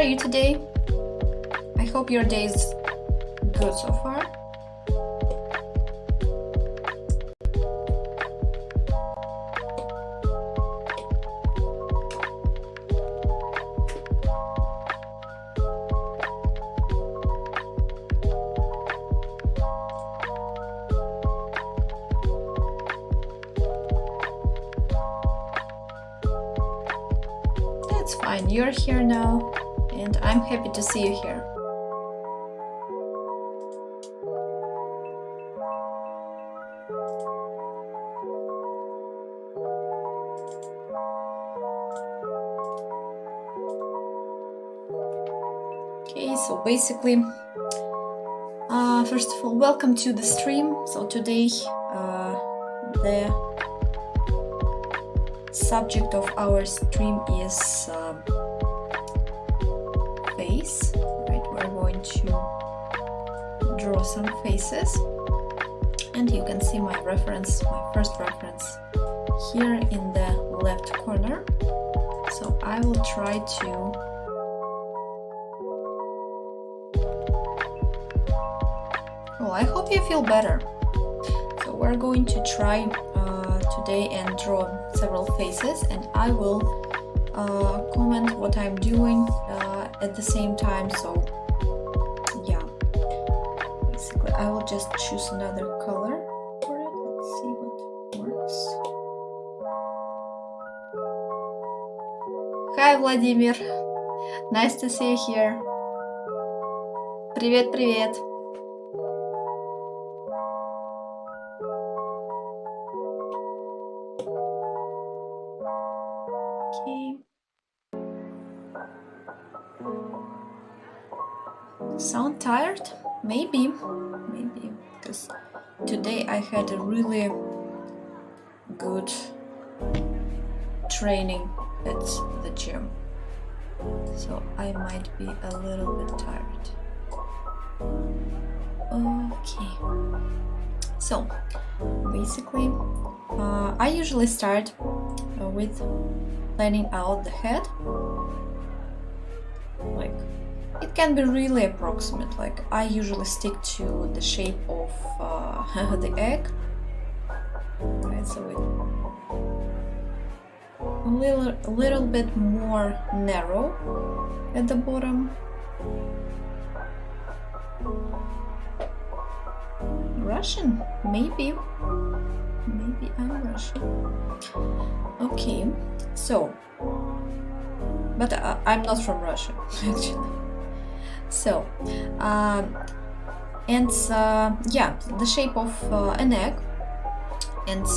are you today? I hope your day is good so far. That's fine, you're here now, and I'm happy to see you here. Okay, so basically, first of all, welcome to the stream. So today, the subject of our stream is face, right? We're going to draw some faces, and you can see my reference, my first reference here in the left corner. So I will try to I hope you feel better. So we're going to try today and draw several faces, and I will comment what I'm doing at the same time. So yeah, basically I will just choose another color for it. Let's see what works. Hi, Vladimir. Nice to see you here. Привет, привет. Okay. Sound tired? Maybe, because today I had a really good training at the gym, so I might be a little bit tired. Okay, so basically I usually start with planning out the head. Like, it can be really approximate, like I usually stick to the shape of the egg, right? So a little bit more narrow at the bottom. Russian? Maybe I'm Russian. Okay, so, but I'm not from Russia, actually. So, yeah, the shape of an egg, and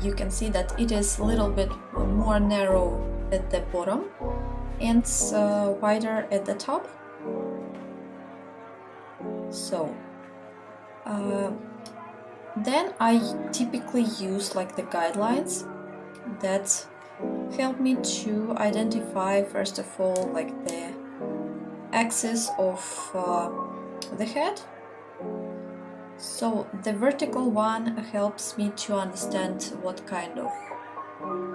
you can see that it is a little bit more narrow at the bottom and wider at the top. So then I typically use like the guidelines that help me to identify, first of all, like the axis of the head. So the vertical one helps me to understand what kind of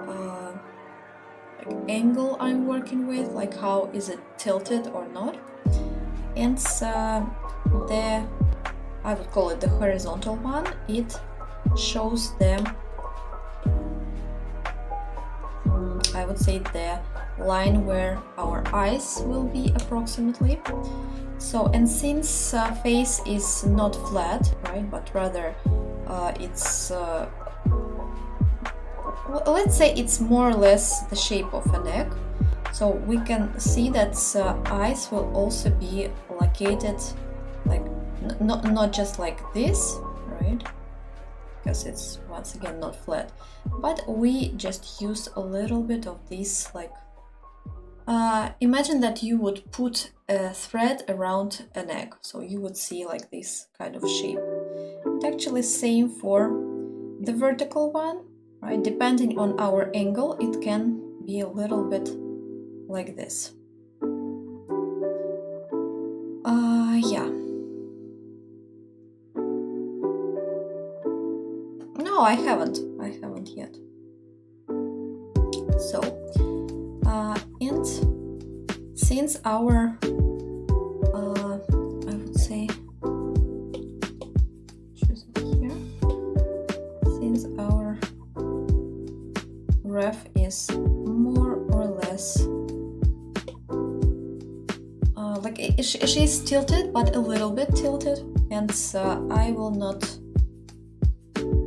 like angle I'm working with, like how is it tilted or not. And I would call it the horizontal one. It shows them, I would say, the line where our eyes will be approximately. So, and since face is not flat, right, but rather it's let's say it's more or less the shape of an egg, so we can see that eyes will also be located like not just like this, right, because it's once again not flat, but we just use a little bit of this, like imagine that you would put a thread around an egg, so you would see like this kind of shape. And actually same for the vertical one, right? Depending on our angle, it can be a little bit like this. Yeah. No, I haven't yet. So, and since our I would say choose it here, since our ref is more or less like she's tilted, but a little bit tilted, and I will not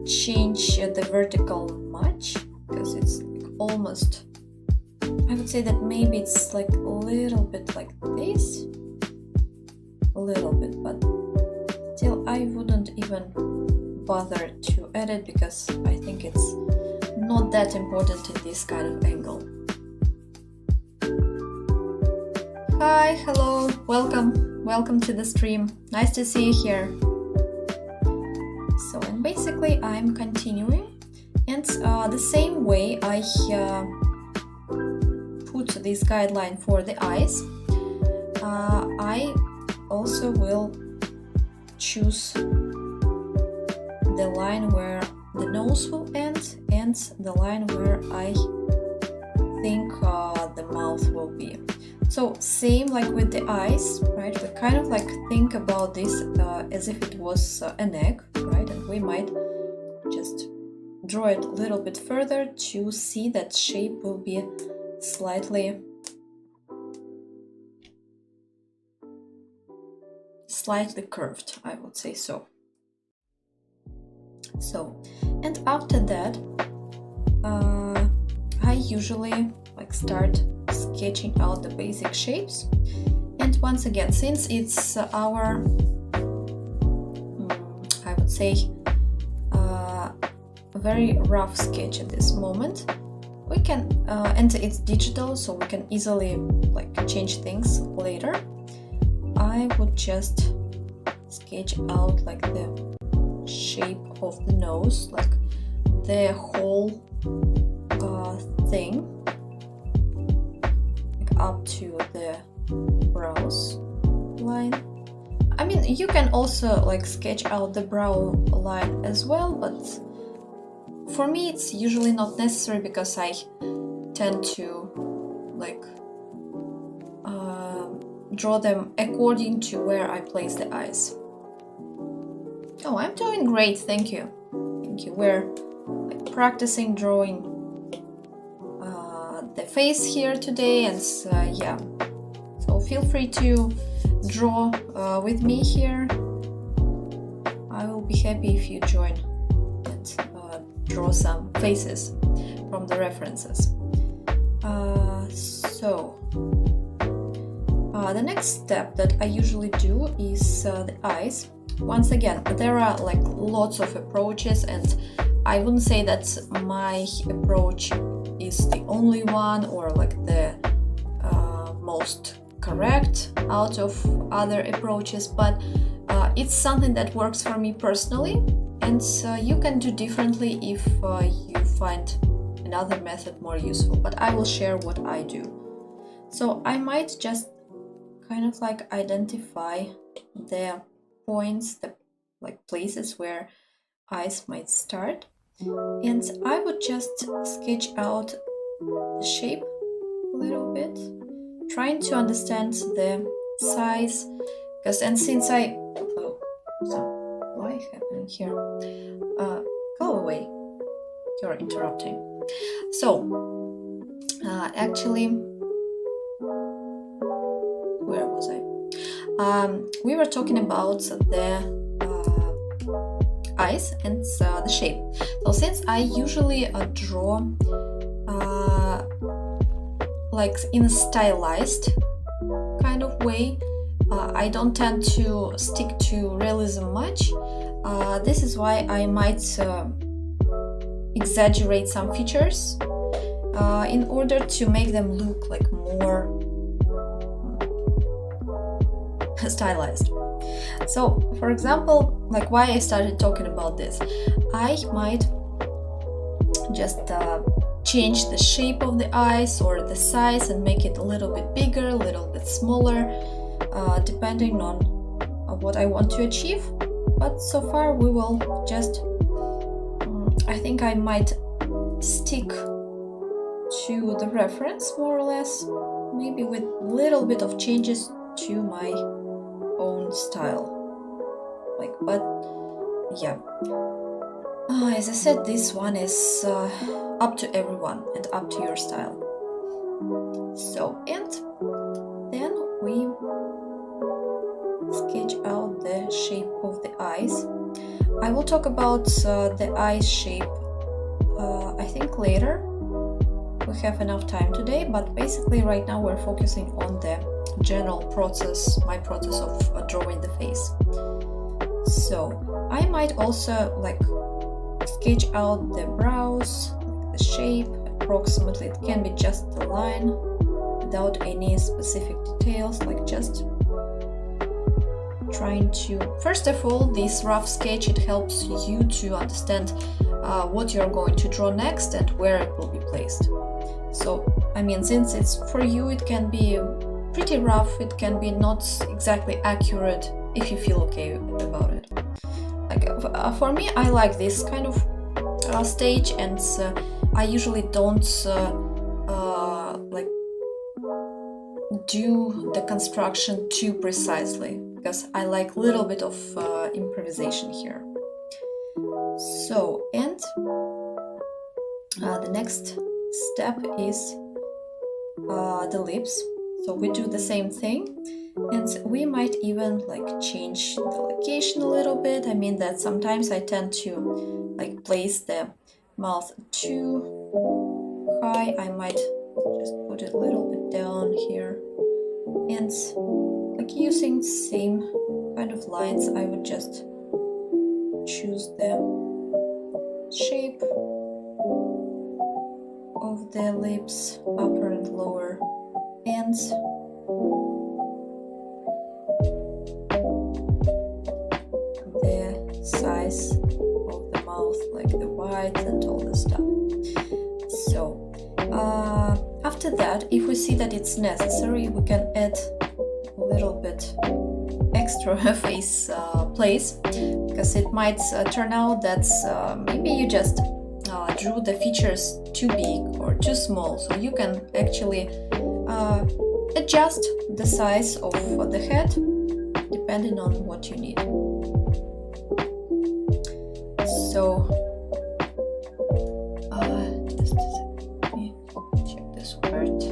change the vertical much because it's like almost, I would say that maybe it's like a little bit like this, a little bit, but still I wouldn't even bother to edit because I think it's not that important in this kind of angle. Hi, hello, welcome to the stream. Nice to see you here. So, and basically I'm continuing, and the same way I put this guideline for the eyes, I also will choose the line where the nose will end and the line where I think the mouth will be. So same like with the eyes, right? We kind of like think about this as if it was an egg, right? And we might just draw it a little bit further to see that shape will be slightly curved, I would say so. So, and after that, I usually like start sketching out the basic shapes. And once again, since it's our, I would say, a very rough sketch at this moment, we can, and it's digital, so we can easily like change things later. I would just sketch out like the shape of the nose, like the whole thing, like up to the brows line. I mean, you can also like sketch out the brow line as well, but for me it's usually not necessary because I tend to like draw them according to where I place the eyes. Oh, I'm doing great, thank you. Thank you. We're like practicing drawing the face here today, and yeah. So feel free to draw with me here. I will be happy if you join and draw some faces from the references. The next step that I usually do is the eyes. Once again, there are like lots of approaches, and I wouldn't say that my approach is the only one or like the most correct out of other approaches, but it's something that works for me personally, and you can do differently if you find another method more useful, but I will share what I do. So I might just kind of like identify the points, the like places where eyes might start, and I would just sketch out the shape a little bit, trying to understand the size, because and since I why happening here? Go away, you're interrupting. So actually, where was I? We were talking about the eyes and the shape. So since I usually draw like in a stylized kind of way, I don't tend to stick to realism much. This is why I might exaggerate some features in order to make them look like more stylized. So, for example, like why I started talking about this, I might just change the shape of the eyes or the size and make it a little bit bigger, a little bit smaller, depending on what I want to achieve. But so far we will just, I think I might stick to the reference more or less. maybe with little bit of changes to my own style. Like, but yeah. As I said, this one is up to everyone and up to your style. So, and then we sketch out the shape of the eyes. I will talk about the eye shape I think later. We have enough time today, but basically right now we're focusing on the general process, my process of drawing the face. So I might also like sketch out the brows, the shape, approximately. It can be just a line without any specific details, like just trying to, first of all, this rough sketch, it helps you to understand what you're going to draw next and where it will be placed. So, I mean, since it's for you, it can be pretty rough, it can be not exactly accurate if you feel okay about it. Like, for me, I like this kind of stage, and I usually don't like do the construction too precisely, because I like a little bit of improvisation here. So, and the next step is the lips. So we do the same thing, and we might even like change the location a little bit. I mean that sometimes I tend to like place the mouth too high. I might just put it a little bit down here, and like using same kind of lines, I would just choose the shape of the lips, upper and lower, and the size of the mouth, like the white and all this stuff. So after that, if we see that it's necessary, we can add a little bit extra face place, because it might turn out that maybe you just drew the features too big or too small. So you can actually adjust the size of the head depending on what you need. So just let me check this part.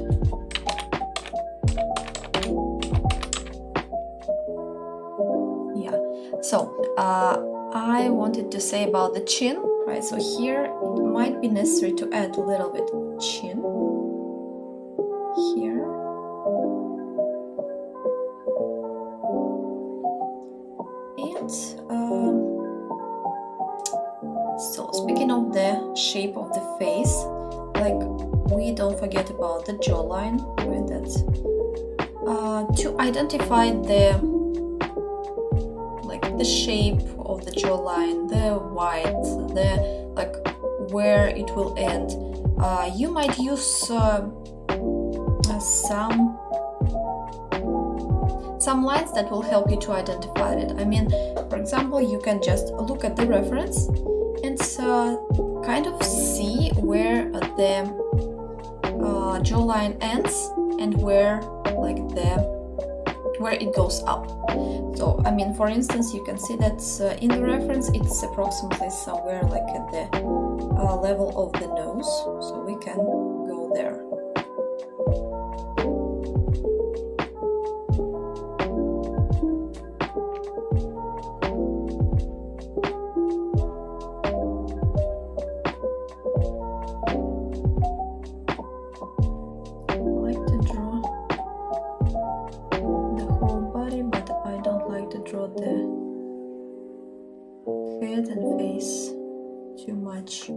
Yeah, so I wanted to say about the chin, right? So here it might be necessary to add a little bit of chin here. And so speaking of the shape of the face, like we don't forget about the jawline, right? That's to identify the shape of the jawline, the white, the like where it will end. You might use some lines that will help you to identify it. I mean, for example, you can just look at the reference and kind of see where the jawline ends and where it goes up. So, I mean, for instance, you can see that in the reference it's approximately somewhere like at the level of the nose, so we can go there. And face too much.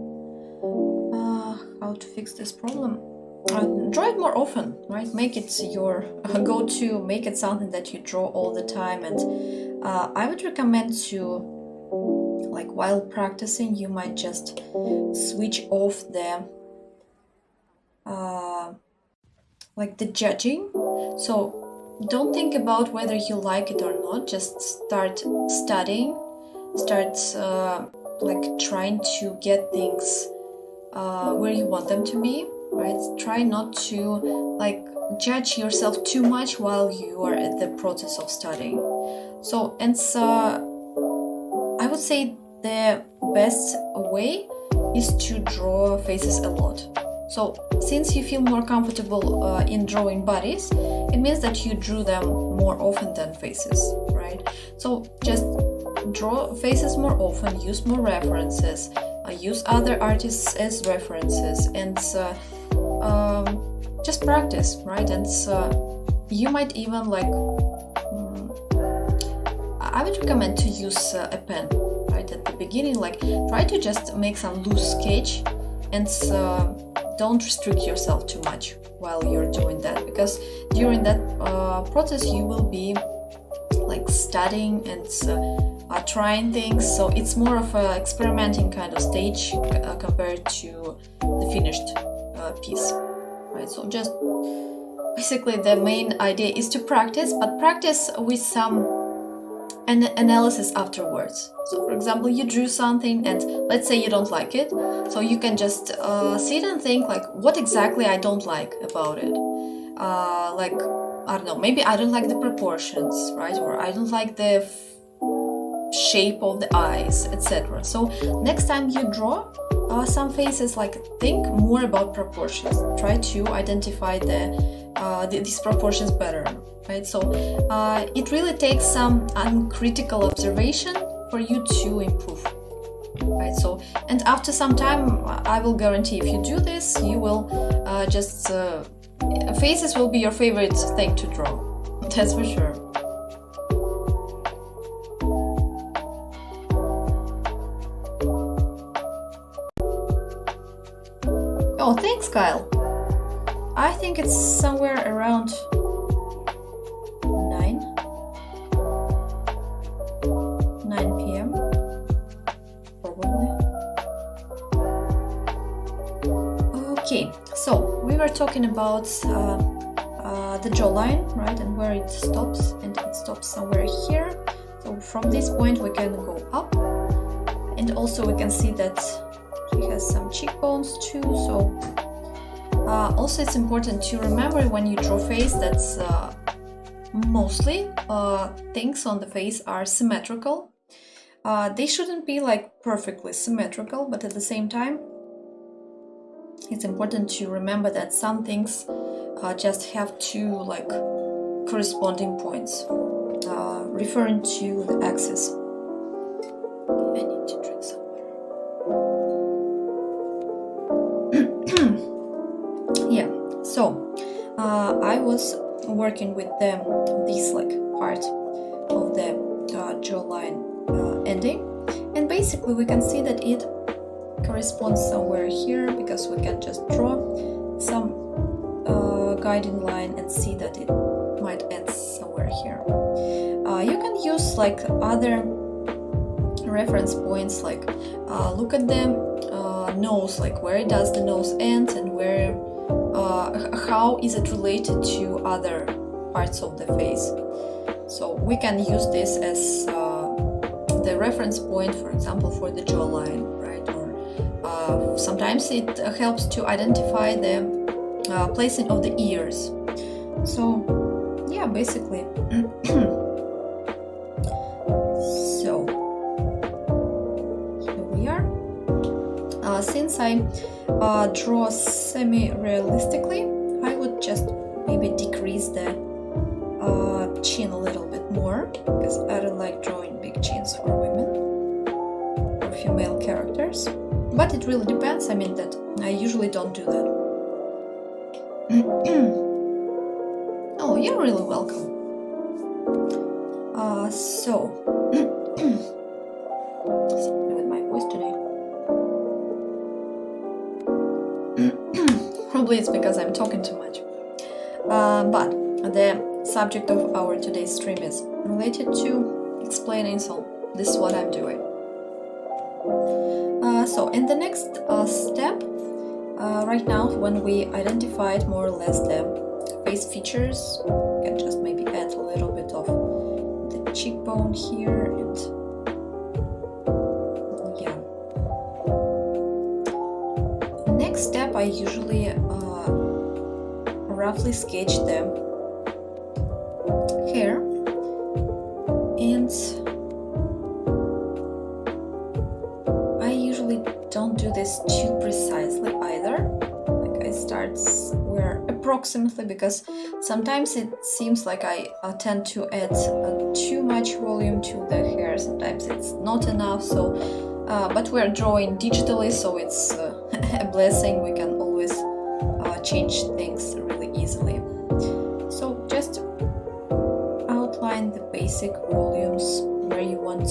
How to fix this problem? Draw it more often, right? Make it your go-to, make it something that you draw all the time. And I would recommend to, like, while practicing, you might just switch off the like the judging. So don't think about whether you like it or not, just start studying, start like trying to get things where you want them to be, right? Try not to like judge yourself too much while you are at the process of studying. So it's I would say the best way is to draw faces a lot. So since you feel more comfortable in drawing bodies, it means that you drew them more often than faces, right? So just draw faces more often, use more references, use other artists as references, and just practice, right? And you might even I would recommend to use a pen, right? At the beginning, try to just make some loose sketch, and don't restrict yourself too much while you're doing that, because during that process you will be studying and trying things, so it's more of a experimenting kind of stage compared to the finished piece, right? So just basically the main idea is to practice, but practice with some analysis afterwards. So for example, you drew something and let's say you don't like it, so you can just sit and think what exactly I don't like about it. I don't know, maybe I don't like the proportions, right? Or I don't like the shape of the eyes, etc. So next time you draw some faces, think more about proportions. Try to identify these proportions better, right? So it really takes some uncritical observation for you to improve, right? So, and after some time, I will guarantee if you do this, you will faces will be your favorite thing to draw. That's for sure. Oh, thanks, Kyle. I think it's somewhere around 9 p.m. probably. Okay, so we were talking about the jawline, right, and where it stops, and it stops somewhere here. So from this point we can go up, and also we can see that he has some cheekbones too. So also it's important to remember when you draw face that mostly things on the face are symmetrical. They shouldn't be perfectly symmetrical, but at the same time it's important to remember that some things just have two corresponding points, referring to the axis. I need to drink some water. Yeah, so I was working with this part of the jawline ending, and basically we can see that it corresponds somewhere here, because we can just draw some guiding line and see that it might end somewhere here. You can use other reference points, look at the nose, where does the nose end, and where how is it related to other parts of the face. So we can use this as the reference point, for example, for the jawline, right? Or sometimes it helps to identify the placing of the ears. So yeah, basically. So here we are. Since I draw semi-realistically, I would just maybe decrease the chin a little bit more, because I don't like drawing big chins for women or female characters. But it really depends. I mean that I usually don't do that. Oh, you're really welcome. Something with my voice today. Probably it's because I'm talking too much. But the subject of our today's stream is related to explaining, so this is what I'm doing. So in the next step, right now, when we identified more or less the face features, we can just maybe add a little bit of the cheekbone here, and yeah. Next step, I usually roughly sketch the hair, and I usually don't do this too precisely either. Like I start where approximately, because sometimes it seems like I tend to add too much volume to the hair, sometimes it's not enough, so but we're drawing digitally, so it's a blessing. We can always change things really easily. So just outline the basic volumes, where you want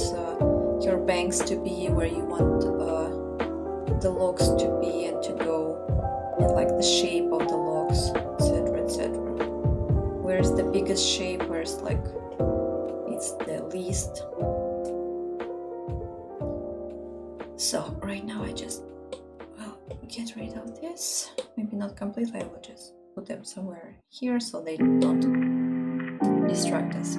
your bangs to be, where you want the locks to be and to go, and like the shape of the locks, etc, etc. Where's the biggest shape, where's like it's the least. So right now I just get rid of this, maybe not completely, I will just put them somewhere here so they don't distract us.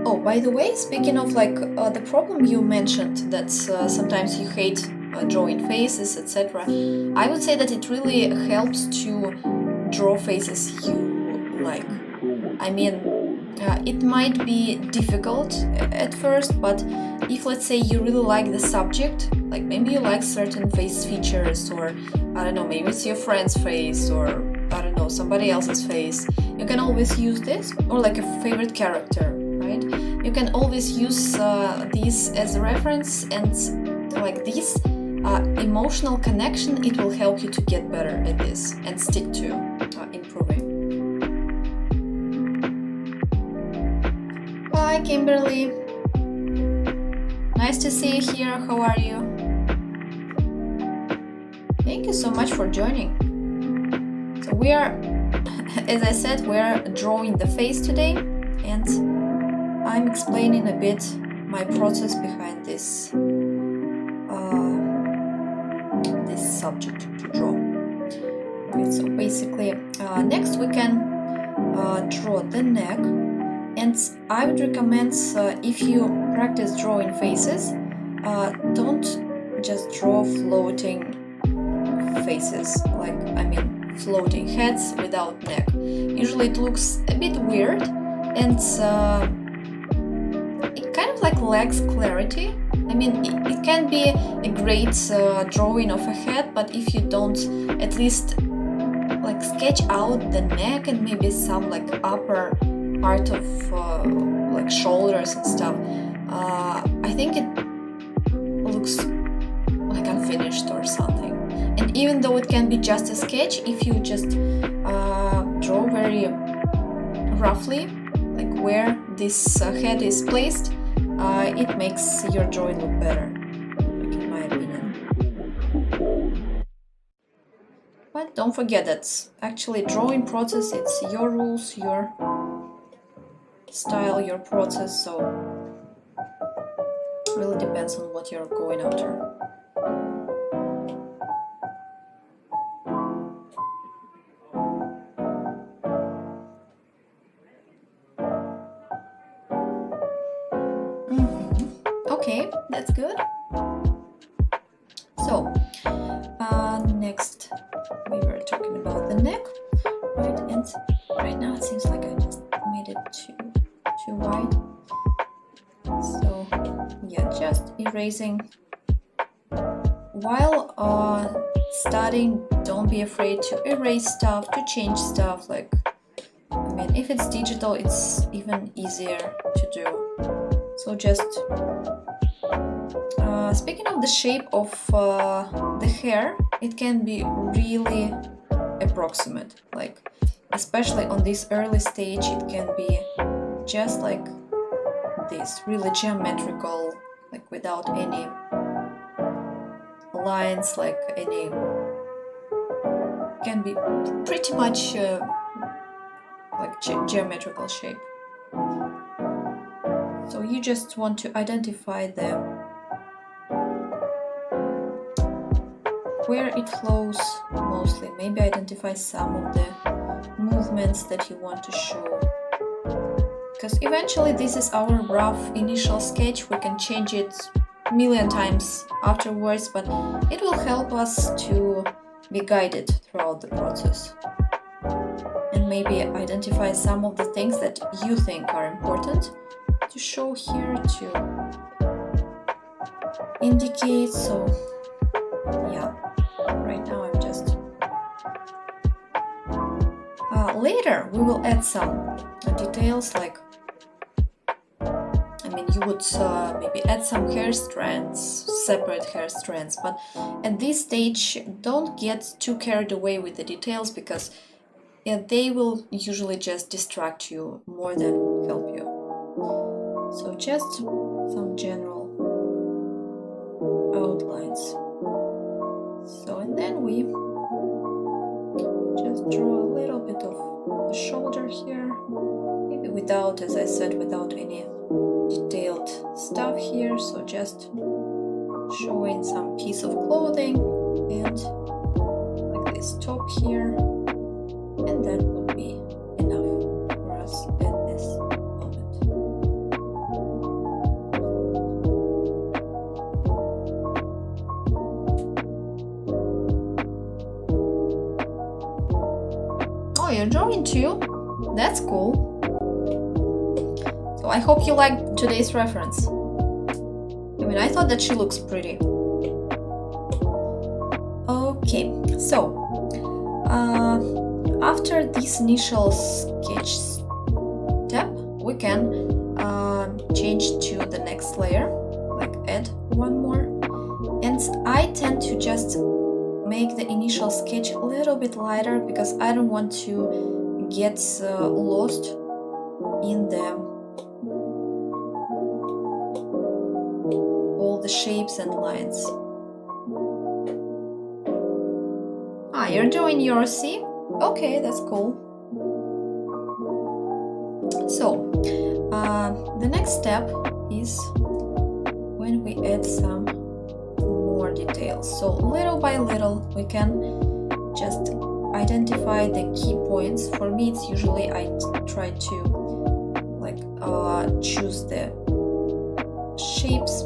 Oh, by the way, speaking of like the problem you mentioned, that sometimes you hate drawing faces, etc. I would say that it really helps to draw faces you like. I mean, it might be difficult at first, but if, let's say, you really like the subject, like maybe you like certain face features, or I don't know, maybe it's your friend's face, or I don't know, somebody else's face, you can always use this, or like a favorite character, right? You can always use these as a reference, and like this emotional connection, it will help you to get better at this and stick to improving. Hi Kimberly, nice to see you here. How are you? Thank you so much for joining. So we are, as I said, we are drawing the face today, and I'm explaining a bit my process behind this this subject to draw. Right, so basically, next we can draw the neck. And I would recommend, if you practice drawing faces, don't just draw floating faces, like, I mean, floating heads without neck. Usually it looks a bit weird, and it kind of like lacks clarity. I mean, it can be a great drawing of a head, but if you don't at least like sketch out the neck and maybe some like upper part of like shoulders and stuff, I think it looks like unfinished or something. And even though it can be just a sketch, if you just draw very roughly, like where this head is placed, it makes your drawing look better, like in my opinion. But don't forget that actually drawing process, it's your rules, your style, your process, so it really depends on what you're going after. Okay, that's good. So next we were talking about the neck, right? And right now it seems like I just made it too wide, so yeah, just erasing. While studying, don't be afraid to erase stuff, to change stuff. Like, I mean, if it's digital, it's even easier to do. So just speaking of the shape of the hair, it can be really approximate, like especially on this early stage, it can be just like this, really geometrical, like without any lines, like any, can be pretty much like geometrical shape. So you just want to identify where it flows mostly, maybe identify some of the movements that you want to show, because eventually this is our rough initial sketch. We can change it million times afterwards, but it will help us to be guided throughout the process and maybe identify some of the things that you think are important to show here, to indicate. So yeah, right now I'm just later we will add some details, like you would maybe add some hair strands, separate hair strands, but at this stage don't get too carried away with the details, because they will usually just distract you more than help you. So just some general outlines. So, and then we just draw a little bit of the shoulder here, maybe without, as I said, without any detailed stuff here, so just showing some piece of clothing and like this top here, and that would be enough for us at this moment. Oh, you're drawing too? That's cool. So I hope you liked today's reference. I thought that she looks pretty. Okay, so after this initial sketch step, we can change to the next layer, like add one more. And I tend to just make the initial sketch a little bit lighter, because I don't want to get lost in all the shapes and lines. You're doing your C? Okay, that's cool. So, the next step is when we add some more details. So, little by little, we can just identify the key points. For me, it's usually I try to choose the shapes,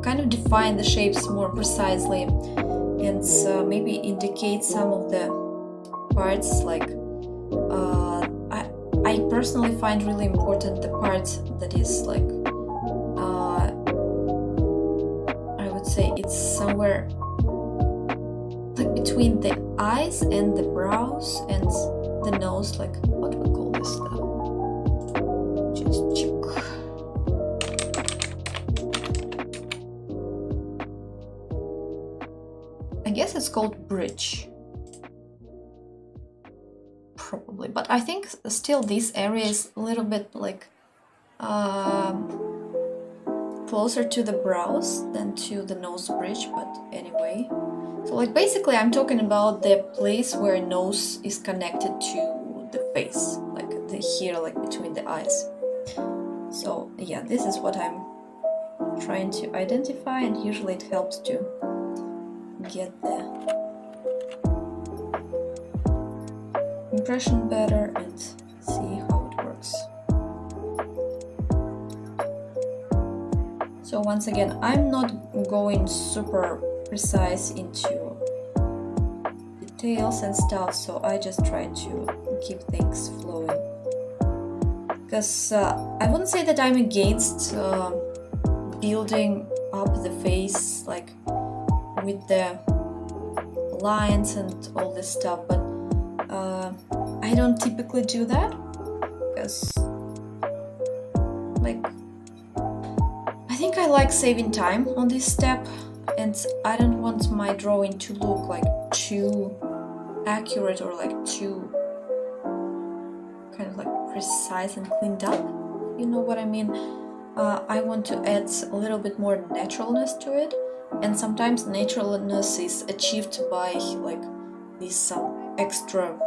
kind of define the shapes more precisely, and maybe indicate some of the parts. I personally find really important the part that is I would say it's somewhere between the eyes and the brows and the nose, what we call this stuff. Just check. I guess it's called bridge, probably, but I think still this area is a little bit closer to the brows than to the nose bridge, but anyway. So basically I'm talking about the place where nose is connected to the face, here, between the eyes. So yeah, this is what I'm trying to identify, and usually it helps to get the impression better and see how it works. So once again, I'm not going super precise into details and stuff, so I just try to keep things flowing, because I wouldn't say that I'm against building up the face with the lines and all this stuff, but I don't typically do that, because I think I like saving time on this step, and I don't want my drawing to look too accurate or too kind of precise and cleaned up, you know what I mean. I want to add a little bit more naturalness to it, and sometimes naturalness is achieved by some extra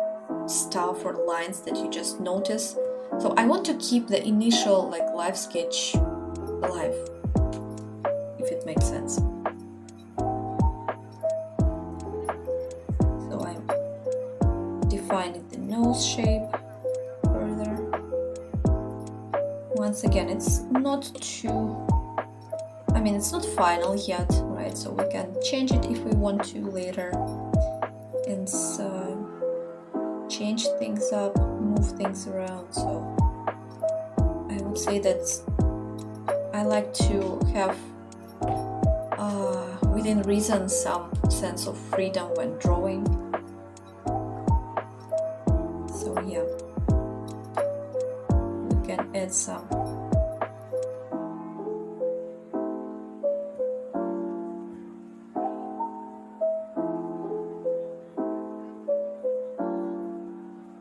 stuff or lines that you just notice. So I want to keep the initial live sketch alive, if it makes sense. So I'm defining the nose shape further. Once again, it's not too, I mean, it's not final yet, right? So we can change it if we want to later, and change things up, move things around. So I would say that I like to have within reason some sense of freedom when drawing. So yeah, we can add some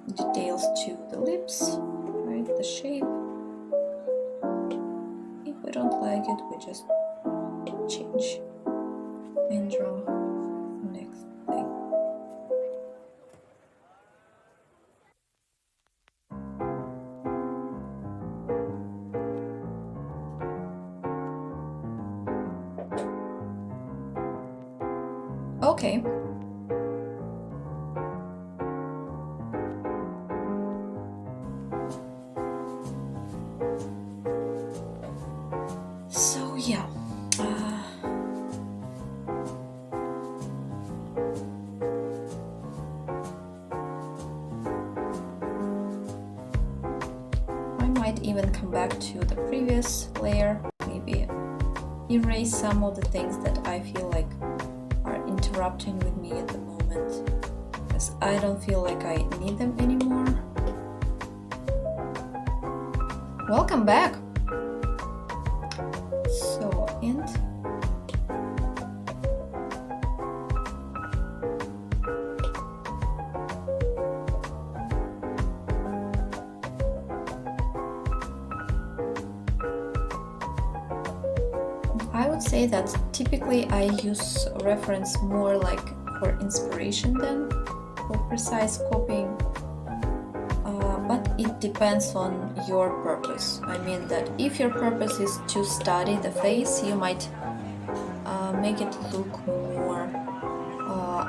details to the lips, right, the shape. If we don't like it, we just change and draw the next thing. Okay. So yeah. I might even come back to the previous layer, maybe erase some of the things that I feel like are interrupting with me at the moment, because I don't feel like I need them anymore. Welcome back! So, and I would say that typically I use reference more like for inspiration than for precise copying, but it depends on your purpose. I mean that if your purpose is to study the face, you might make it look more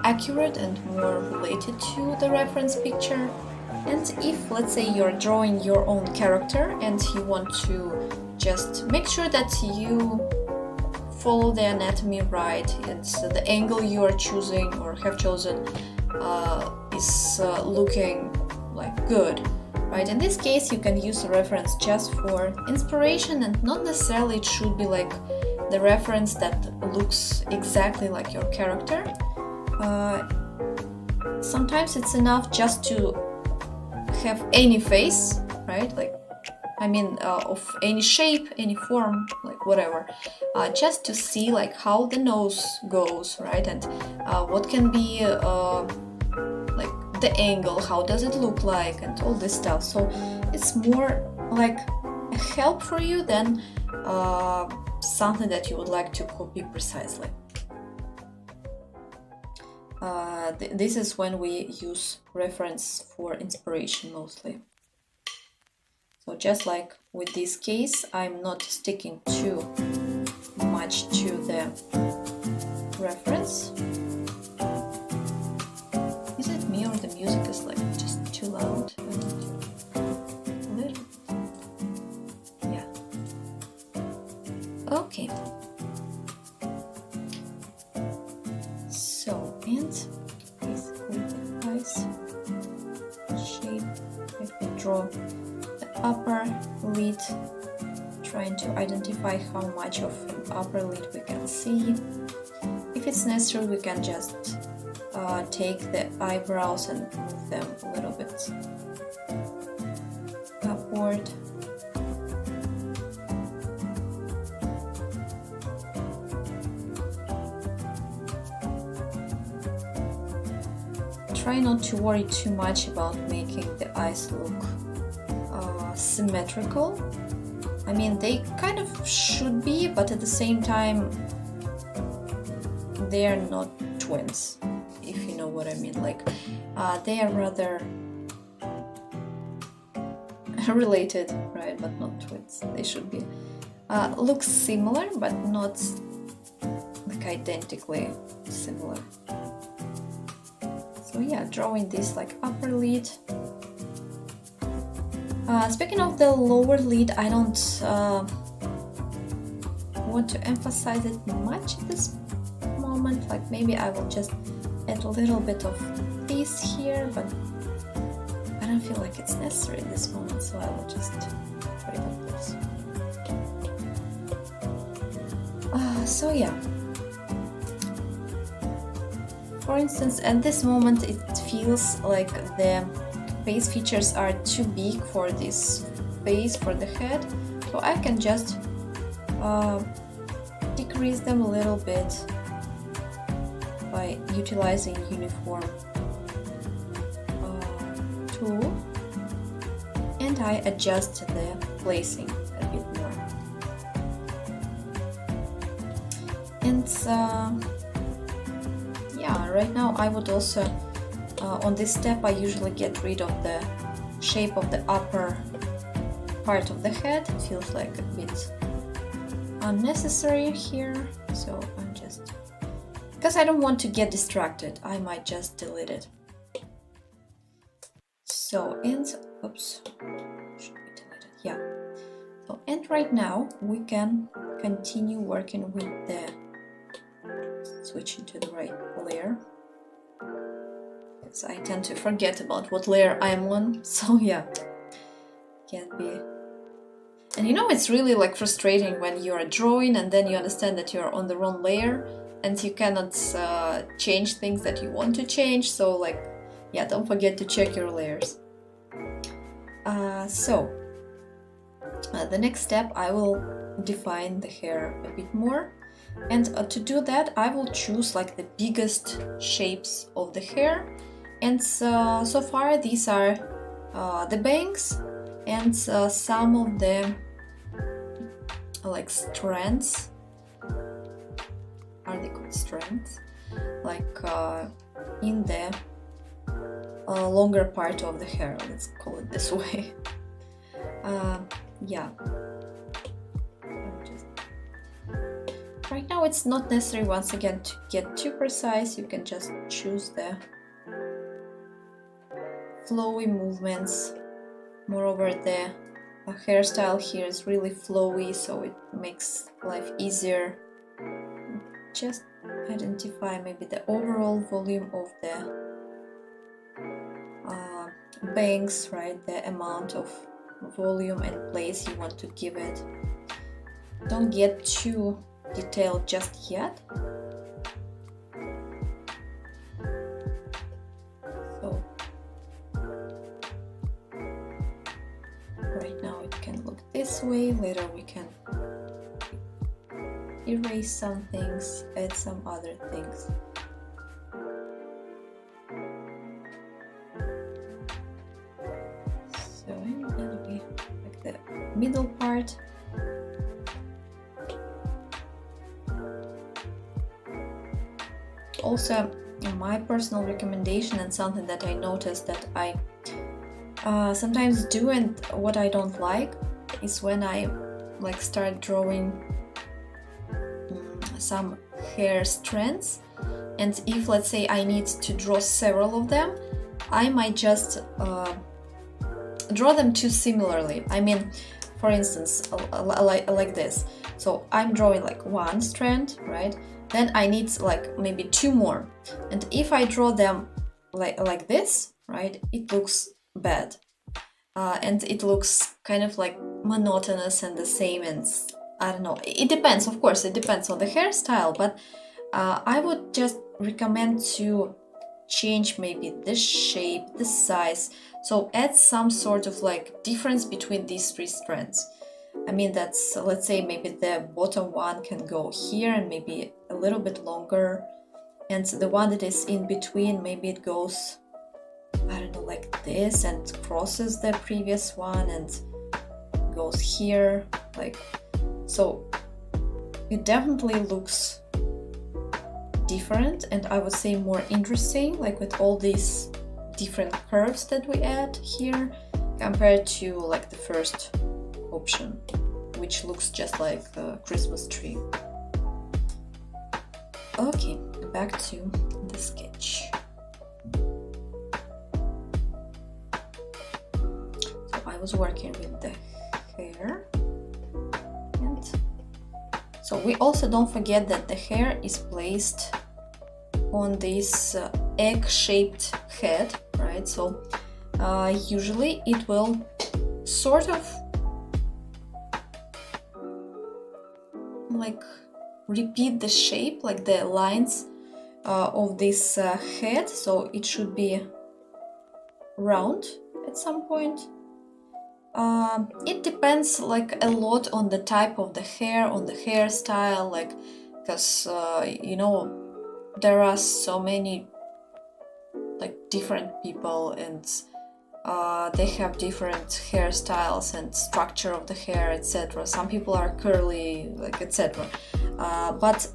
accurate and more related to the reference picture. And if, let's say, you're drawing your own character and you want to just make sure that you follow the anatomy right, it's the angle you are choosing or have chosen is looking like good, right? In this case, you can use a reference just for inspiration, and not necessarily it should be like the reference that looks exactly like your character. Sometimes it's enough just to have any face, right? Like, I mean, of any shape, any form, like whatever, just to see like how the nose goes, right? And what can be like the angle, how does it look like, and all this stuff. So it's more like a help for you than something that you would like to copy precisely. This is when we use reference for inspiration mostly. So just like with this case, I'm not sticking too much to the reference. Is it me or the music is like just too loud? A little. Yeah. Okay. So, and basically the eyes shape, if we draw upper lid, trying to identify how much of an upper lid we can see. If it's necessary, we can just take the eyebrows and move them a little bit upward. Try not to worry too much about making the eyes look symmetrical. I mean, they kind of should be, but at the same time they are not twins, if you know what I mean. Like they are rather related, right, but not twins. They should be look similar but not like identically similar. So yeah, drawing this like upper lid. Speaking of the lower lid, I don't want to emphasize it much at this moment. Like maybe I will just add a little bit of this here, but I don't feel like it's necessary in this moment, so I will just put it like this. So yeah. For instance, at this moment it feels like the face features are too big for this face, for the head, so I can just decrease them a little bit by utilizing uniform tool, and I adjust the placing a bit more. And yeah, right now I would also on this step I usually get rid of the shape of the upper part of the head. It feels like a bit unnecessary here, so I'm just, because I don't want to get distracted, I might just delete it. So, and oops, should be deleted, yeah. So, and right now we can continue working with the switching to the right layer, because I tend to forget about what layer I'm on, so yeah, can be. And you know, it's really like frustrating when you are drawing and then you understand that you're on the wrong layer and you cannot change things that you want to change, so like, yeah, don't forget to check your layers. The next step, I will define the hair a bit more, and to do that I will choose like the biggest shapes of the hair, and so far these are the bangs and some of the like strands. Are they called strands? Like in the longer part of the hair, let's call it this way. Yeah. Right now it's not necessary, once again, to get too precise. You can just choose the flowy movements. Moreover, the hairstyle here is really flowy, so it makes life easier. Just identify maybe the overall volume of the bangs, right? The amount of volume and place you want to give it. Don't get too detailed just yet. So right now it can look this way, later we can erase some things, add some other things. So I'm gonna be like the middle part. Also, my personal recommendation, and something that I noticed that I sometimes do and what I don't like, is when I like start drawing some hair strands, and if, let's say, I need to draw several of them, I might just draw them too similarly. I mean, for instance, like this. So I'm drawing like one strand, right? Then I need like maybe two more, and if I draw them like this, right, it looks bad, and it looks kind of like monotonous and the same, and I don't know, it depends, of course, it depends on the hairstyle, but I would just recommend to change maybe the shape, the size, so add some sort of like difference between these three strands. I mean, that's, let's say, maybe the bottom one can go here and maybe a little bit longer, and the one that is in between, maybe it goes, I don't know, like this, and crosses the previous one and goes here, like so. It definitely looks different, and I would say more interesting, like with all these different curves that we add here, compared to like the first option, which looks just like a Christmas tree. Okay, back to the sketch. So I was working with the hair, and So we also don't forget that the hair is placed on this egg-shaped head, right? So usually it will sort of like repeat the shape, like the lines of this head, so it should be round at some point. It depends like a lot on the type of the hair, on the hairstyle, like because you know, there are so many like different people, and they have different hairstyles and structure of the hair, etc. Some people are curly, like etc. But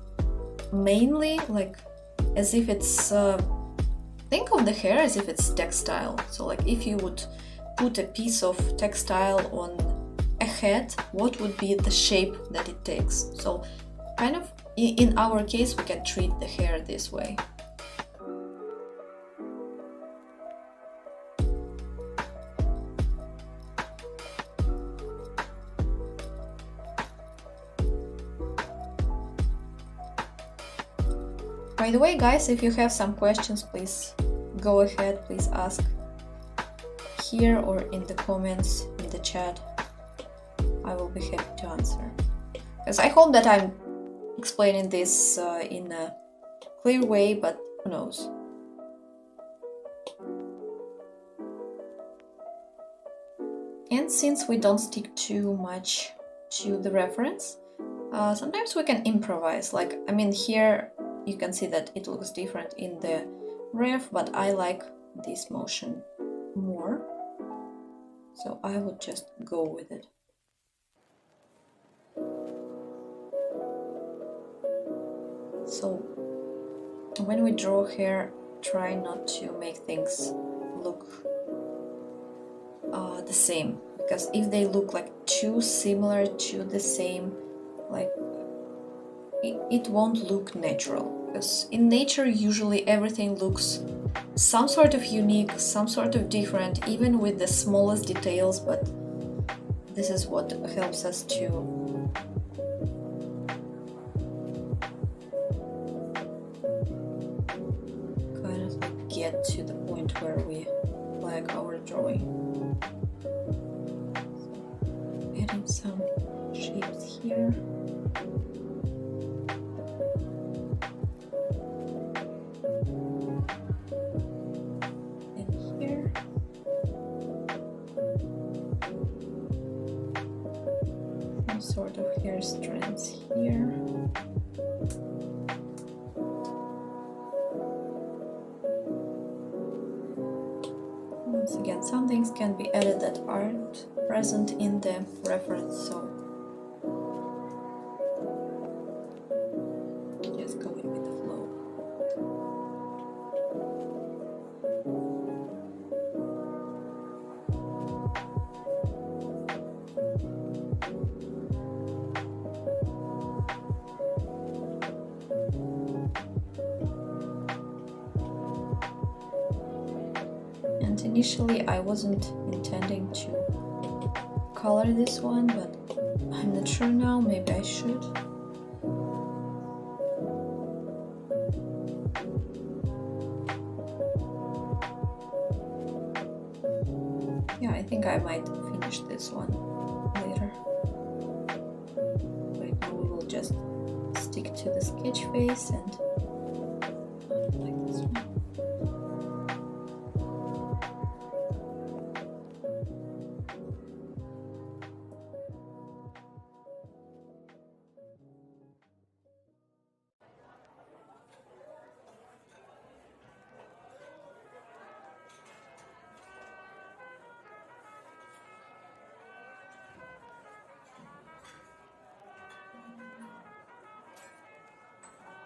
mainly, like, as if it's think of the hair as if it's textile. So like if you would put a piece of textile on a head, what would be the shape that it takes? So kind of in our case we can treat the hair this way. By the way, guys, if you have some questions, please go ahead, please ask here or in the comments, in the chat. I will be happy to answer. Because I hope that I'm explaining this in a clear way, but who knows. And since we don't stick too much to the reference, sometimes we can improvise. Like, I mean, here you can see that it looks different in the ref, but I like this motion more, so I would just go with it. So when we draw hair, try not to make things look the same, because if they look like too similar to the same, like it won't look natural. Because in nature usually everything looks some sort of unique, some sort of different, even with the smallest details, but this is what helps us to kind of get to the point where we like our drawing. So, adding some shapes here. Sort of hair strands here. Once again, some things can be added that aren't present in the reference, so just going with the flow. Initially, I wasn't intending to color this one, but I'm not sure now, maybe I should. Yeah, I think I might finish this one later. Right now we will just stick to the sketch face and like this one.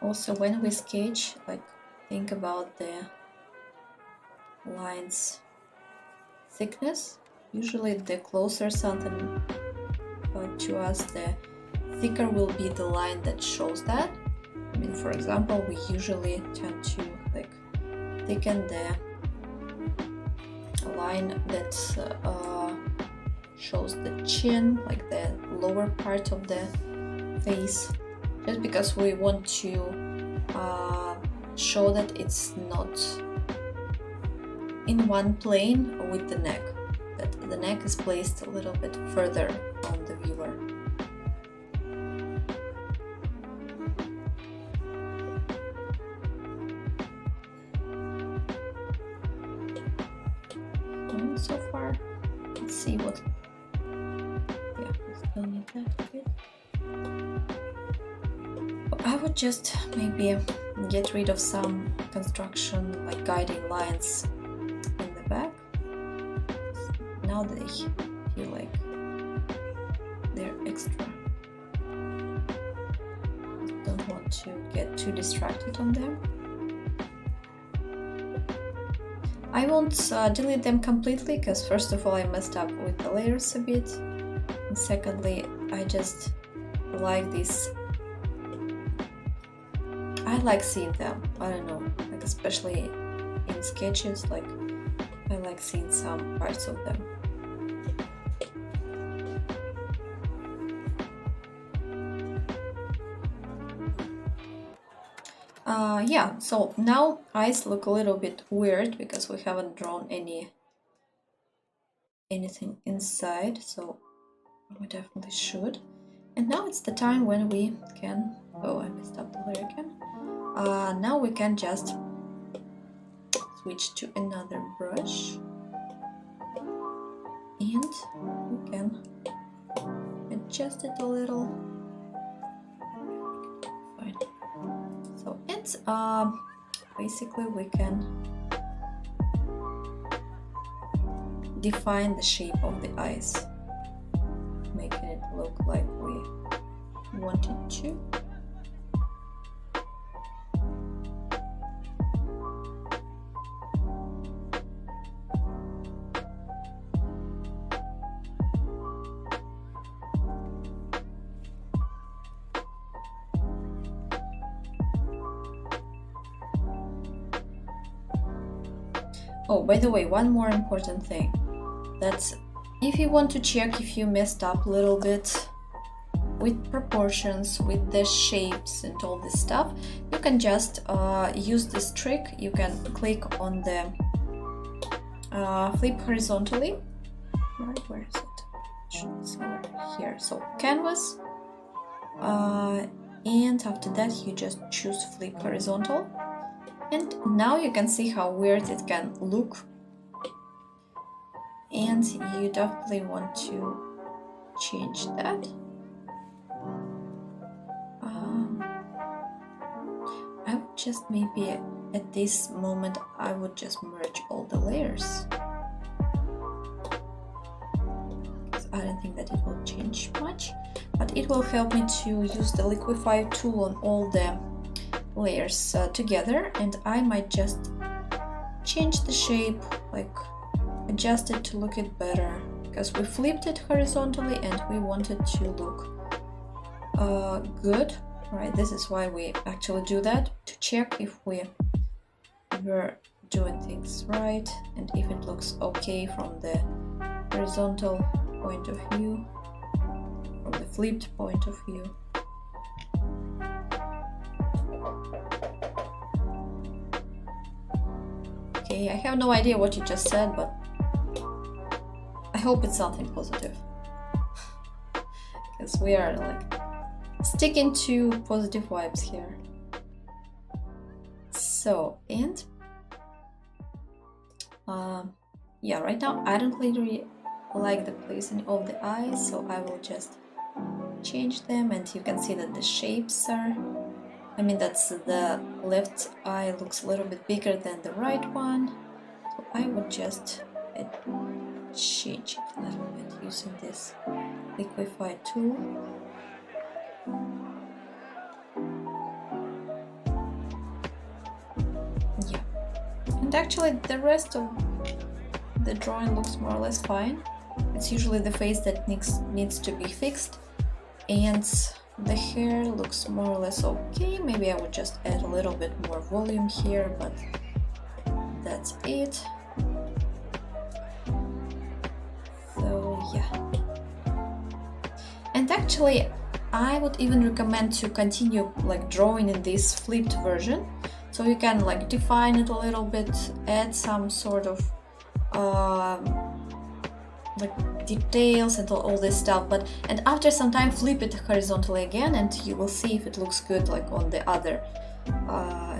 Also, when we sketch, like, think about the line's thickness. Usually the closer something to us, the thicker will be the line that shows that. I mean, for example, we usually tend to like thicken the line that shows the chin, like the lower part of the face, just because we want to show that it's not in one plane with the neck, that the neck is placed a little bit further on the viewer. And so far, let's see what. Yeah, we still need that a bit. I would just maybe get rid of some construction, like guiding lines in the back. Now they feel like they're extra. Don't want to get too distracted on them. I won't delete them completely, because first of all I messed up with the layers a bit, and secondly I just like this. I like seeing them, I don't know, like especially in sketches, like I like seeing some parts of them. Yeah, so now eyes look a little bit weird because we haven't drawn anything inside, so we definitely should. And now it's the time when we can, oh, I messed up the layer again. Now we can just switch to another brush and we can adjust it a little. Fine. So it's basically we can define the shape of the eyes, making it look like we want it to. Oh, by the way, one more important thing. That's if you want to check if you messed up a little bit with proportions, with the shapes and all this stuff, you can just use this trick. You can click on the flip horizontally. Right, where is it? Somewhere here. So canvas. And after that you just choose flip horizontal. And now you can see how weird it can look, and you definitely want to change that. I would just maybe at this moment I would just merge all the layers, because I don't think that it will change much, but it will help me to use the liquify tool on all the layers together, and I might just change the shape, like adjust it to look it better, because we flipped it horizontally and we want it to look good, right? This is why we actually do that, to check if we were doing things right and if it looks okay from the horizontal point of view, from the flipped point of view. Okay, I have no idea what you just said, but I hope it's something positive. Because we are like sticking to positive vibes here. So, and yeah, right now I don't really like the placing of the eyes, so I will just change them, and you can see that the shapes are, I mean, that's the left eye looks a little bit bigger than the right one, so I would just change it a little bit using this liquify tool. Yeah, and actually the rest of the drawing looks more or less fine. It's usually the face that needs to be fixed, and the hair looks more or less okay. Maybe I would just add a little bit more volume here, but that's it. So yeah. And actually I would even recommend to continue like drawing in this flipped version, so you can like define it a little bit, add some sort of like details and all this stuff, and after some time flip it horizontally again, and you will see if it looks good like on the other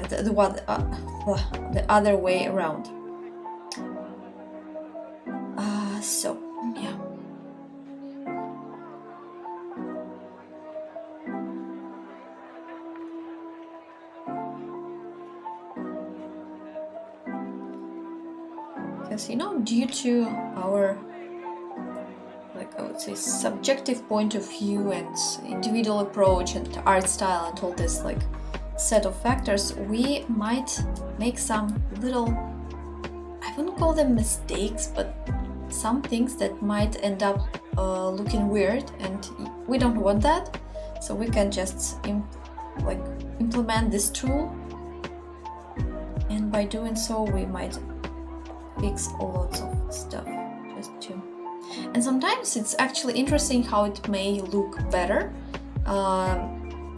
the other way around. So yeah. Because, you know, due to our, like, I would say, subjective point of view and individual approach and art style and all this like set of factors, we might make some little, I wouldn't call them mistakes, but some things that might end up looking weird, and we don't want that. So we can just implement this tool, and by doing so we might fix lots of stuff just to. And sometimes it's actually interesting how it may look better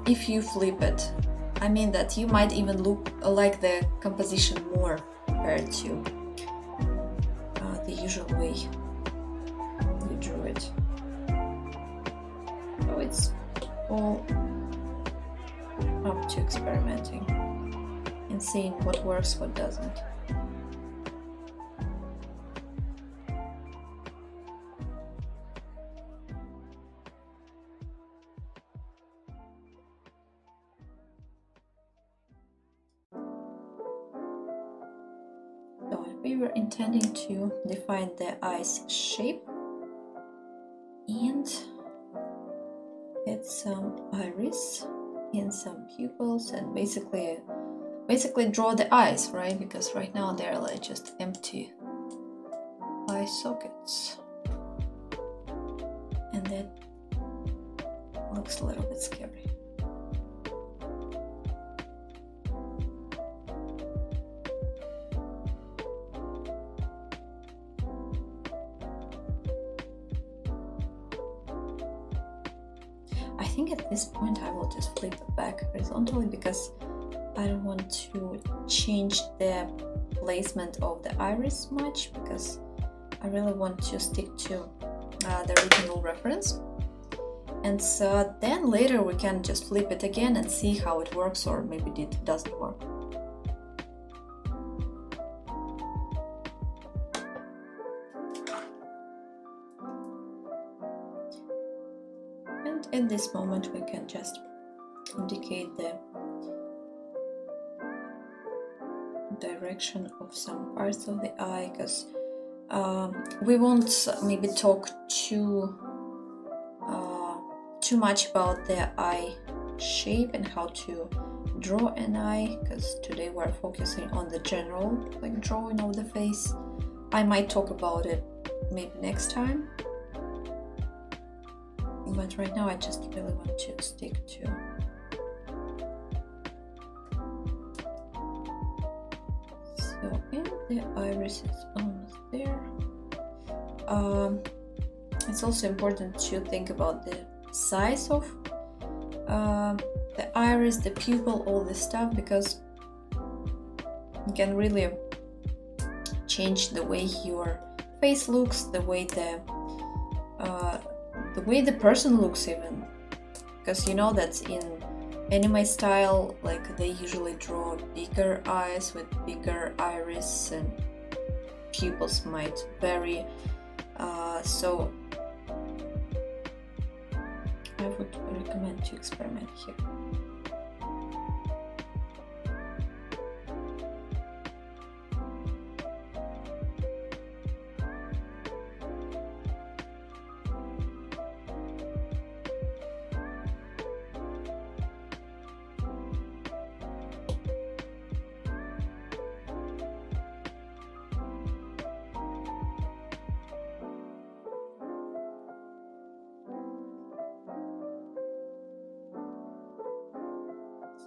if you flip it. I mean that you might even look like the composition more compared to the usual way you drew it. So it's all up to experimenting and seeing what works, what doesn't. We were intending to define the eye's shape and add some iris and some pupils, and basically draw the eyes, right? Because right now they're like just empty eye sockets, and that looks a little bit scary. I think at this point I will just flip it back horizontally, because I don't want to change the placement of the iris much, because I really want to stick to the original reference. And so then later we can just flip it again and see how it works, or maybe it doesn't work. And at this moment we can just indicate the direction of some parts of the eye, because we won't maybe talk too much about the eye shape and how to draw an eye, because today we're focusing on the general like drawing of the face. I might talk about it maybe next time, but right now I just really want to stick to so, and the iris is almost there. It's also important to think about the size of the iris, the pupil, all this stuff, because it can really change the way your face looks, the way the person looks even, because you know that in anime style, like they usually draw bigger eyes with bigger iris, and pupils might vary, so I would recommend to experiment here.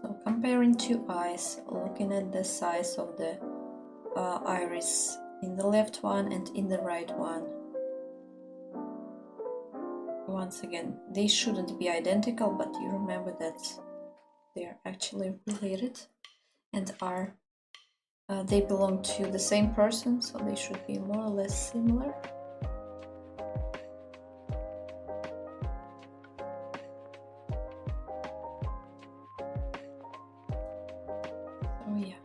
So comparing two eyes, looking at the size of the iris in the left one and in the right one once again, they shouldn't be identical, but you remember that they're actually related and are they belong to the same person, so they should be more or less similar. So yeah,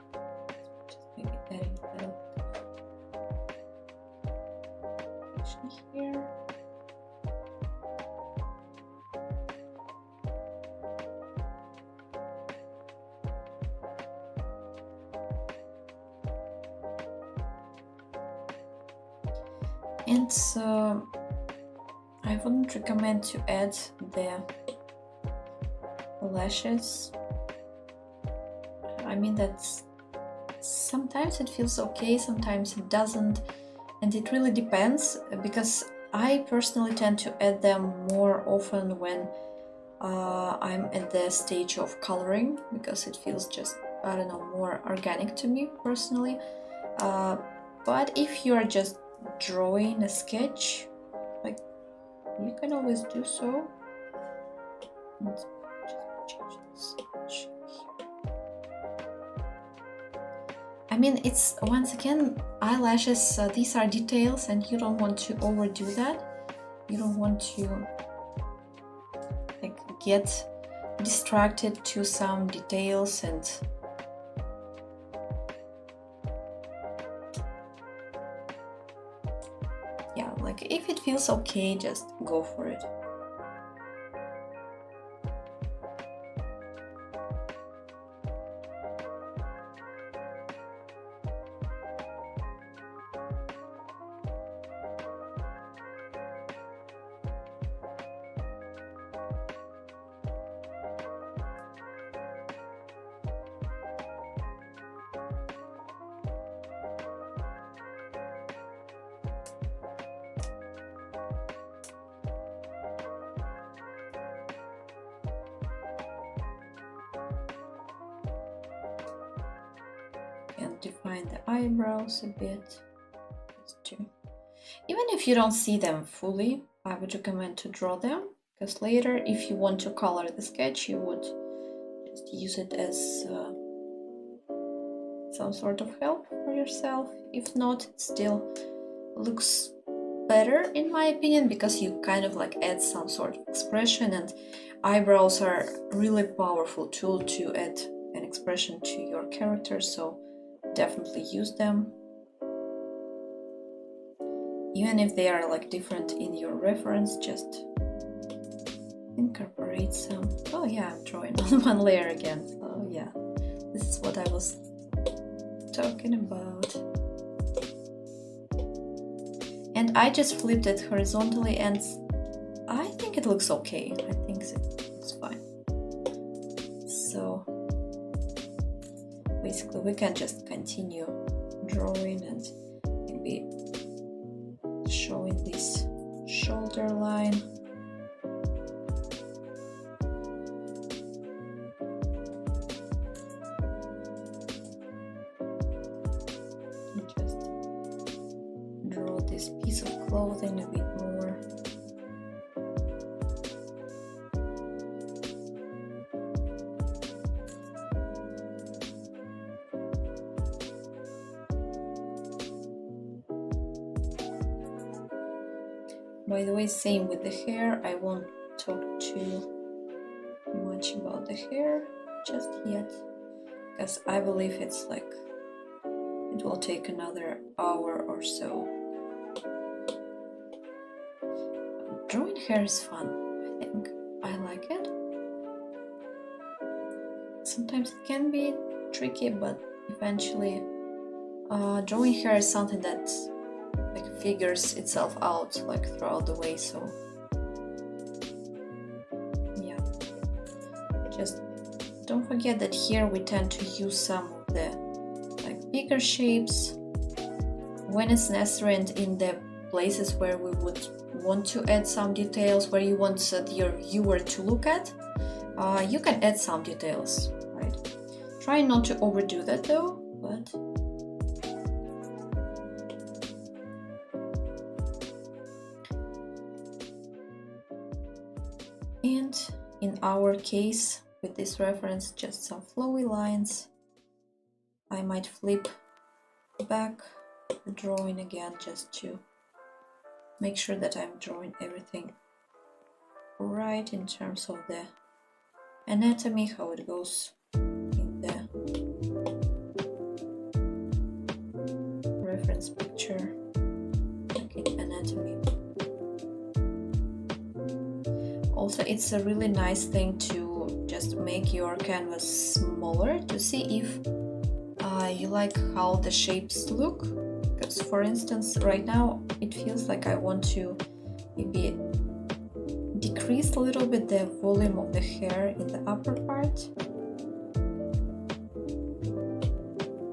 just maybe adding a little bit here. And I wouldn't recommend to add the lashes. I mean that sometimes it feels okay, sometimes it doesn't, and it really depends, because I personally tend to add them more often when I'm at the stage of coloring, because it feels just, I don't know, more organic to me personally. But if you're just drawing a sketch, like, you can always do so. Let's just change this sketch here. I mean, it's, once again, eyelashes, these are details, and you don't want to overdo that. You don't want to like get distracted to some details and yeah, like if it feels okay, just go for it. And define the eyebrows a bit. Even if you don't see them fully, I would recommend to draw them, because later, if you want to color the sketch, you would just use it as some sort of help for yourself. If not, it still looks better in my opinion, because you kind of like add some sort of expression, and eyebrows are a really powerful tool to add an expression to your character, so definitely use them. Even if they are like different in your reference, just incorporate some. Oh yeah, I'm drawing on one layer again. Oh yeah, this is what I was talking about. And I just flipped it horizontally, and I think it looks okay. I think it looks fine. So basically we can just continue drawing and maybe showing this shoulder line. And just draw this piece of clothing a bit more. By the way, same with the hair. I won't talk too much about the hair just yet, because I believe it's like, it will take another hour or so. Drawing hair is fun, I think. I like it. Sometimes it can be tricky, but eventually drawing hair is something that like figures itself out like throughout the way, so yeah. Just don't forget that here we tend to use some of the like bigger shapes when it's necessary, and in the places where we would want to add some details, where you want your viewer to look at, you can add some details, right? Try not to overdo that though, but our case, with this reference, just some flowy lines. I might flip back the drawing again just to make sure that I'm drawing everything right in terms of the anatomy, how it goes in the reference picture, like in anatomy. Also, it's a really nice thing to just make your canvas smaller to see if you like how the shapes look. Because, for instance, right now it feels like I want to maybe decrease a little bit the volume of the hair in the upper part.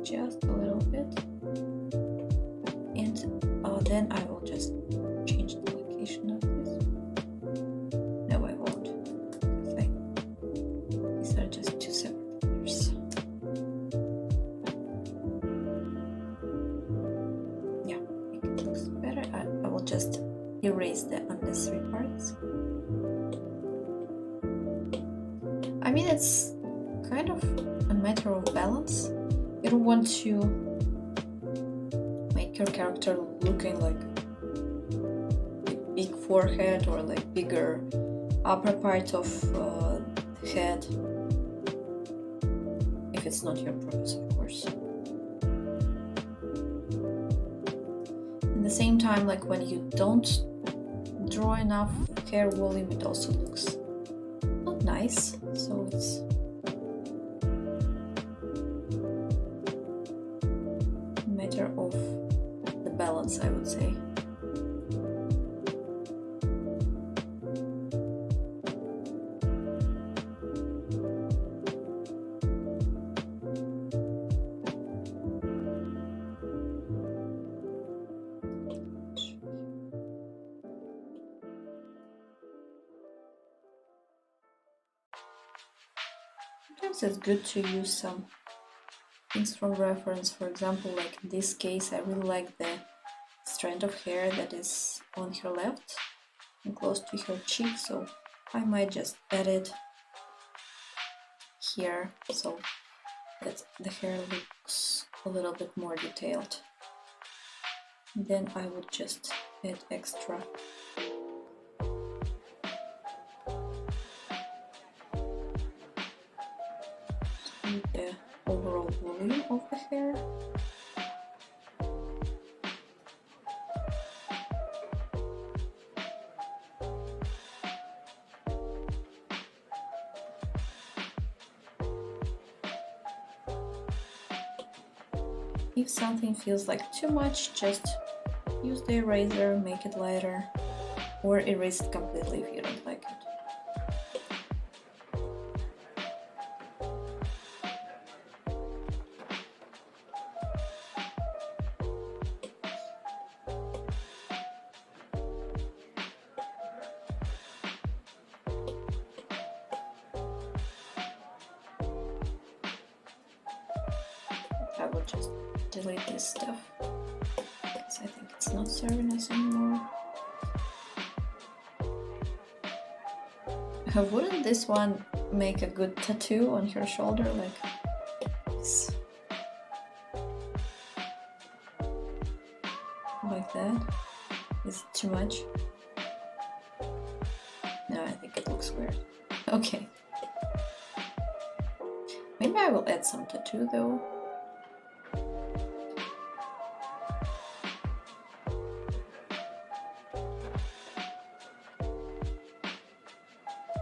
Just a little bit. And then I will just change the location of this. No, I won't. Because these are just two separate layers. Yeah, I think it looks better. I will just erase the unnecessary parts. I mean, it's kind of a matter of balance. You don't want to make your character looking like a big forehead or like bigger upper part of the head, if it's not your purpose, of course. At the same time, like when you don't draw enough hair volume, it also looks not nice. So it's a matter of the balance, I would say. Sometimes it's good to use some things from reference. For example, like in this case, I really like the strand of hair that is on her left and close to her cheek, so I might just add it here so that the hair looks a little bit more detailed. Then I would just add extra the overall volume of the hair. If something feels like too much, just use the eraser, make it lighter, or erase it completely if you don't like it. I will just delete this stuff because I think it's not serving us anymore. Wouldn't this one make a good tattoo on her shoulder, like this? Like that? Is it too much? No, I think it looks weird. Okay. Maybe I will add some tattoo though.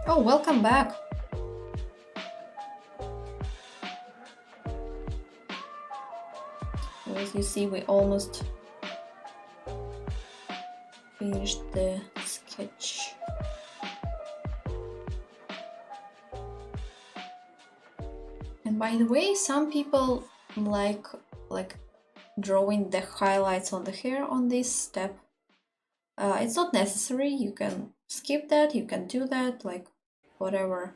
Oh, welcome back. So as you see, we almost finished the sketch. And by the way, some people like drawing the highlights on the hair on this step. It's not necessary, you can skip that, you can do that, like whatever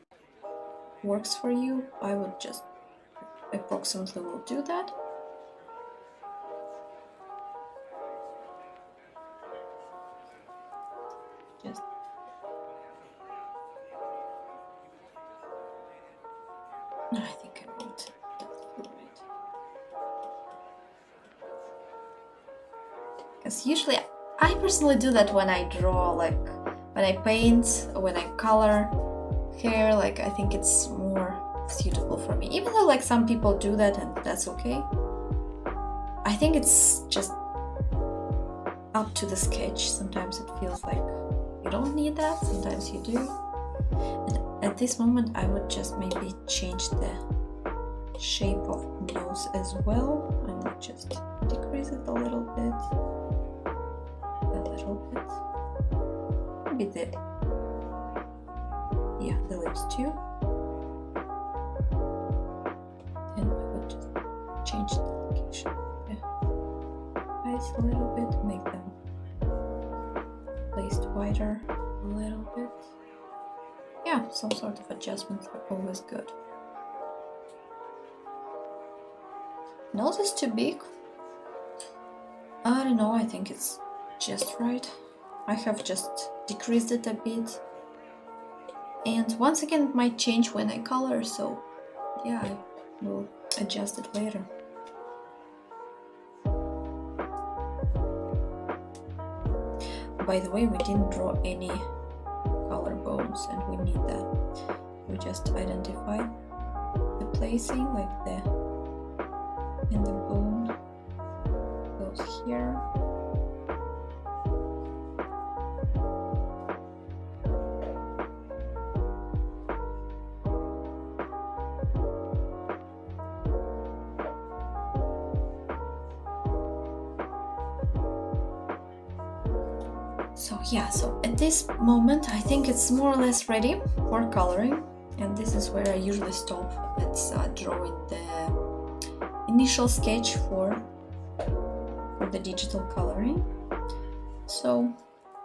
works for you. I would just approximately will do that. Just No, I think I won't. Doesn't feel right. Because usually I personally do that when I draw, like when I paint or when I color hair. Like I think it's more suitable for me, even though like some people do that and that's okay. I think it's just up to the sketch. Sometimes it feels like you don't need that, sometimes you do. And at this moment I would just maybe change the shape of nose as well. I might just decrease it a little bit. Maybe the lips too. And I would just change the location. Eyes a little bit, make them placed wider a little bit. Yeah, some sort of adjustments are always good. Nose is too big. I don't know, I think it's just right. I have just decreased it a bit. And once again, it might change when I color, so yeah, I will adjust it later. By the way, we didn't draw any collarbones, and we need that. We just identify the placing, like in the bone goes here. So yeah, so at this moment I think it's more or less ready for coloring, and this is where I usually stop. Let's drawing the initial sketch for the digital coloring. So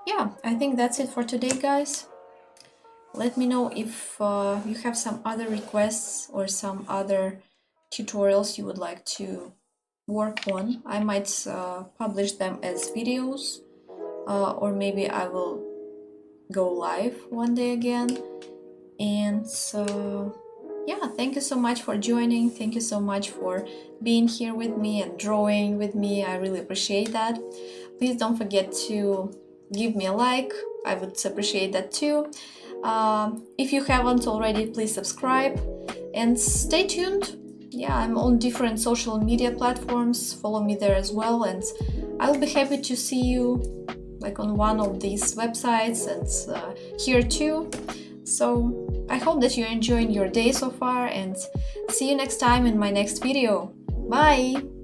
yeah, I think that's it for today, guys. Let me know if you have some other requests or some other tutorials you would like to work on. I might publish them as videos. Or maybe I will go live one day again. And so yeah, thank you so much for joining. Thank you so much for being here with me and drawing with me. I really appreciate that. Please don't forget to give me a like. I would appreciate that too. If you haven't already, please subscribe and stay tuned. Yeah, I'm on different social media platforms. Follow me there as well, and I'll be happy to see you like on one of these websites and here too. So I hope that you're enjoying your day so far, and see you next time in my next video. Bye!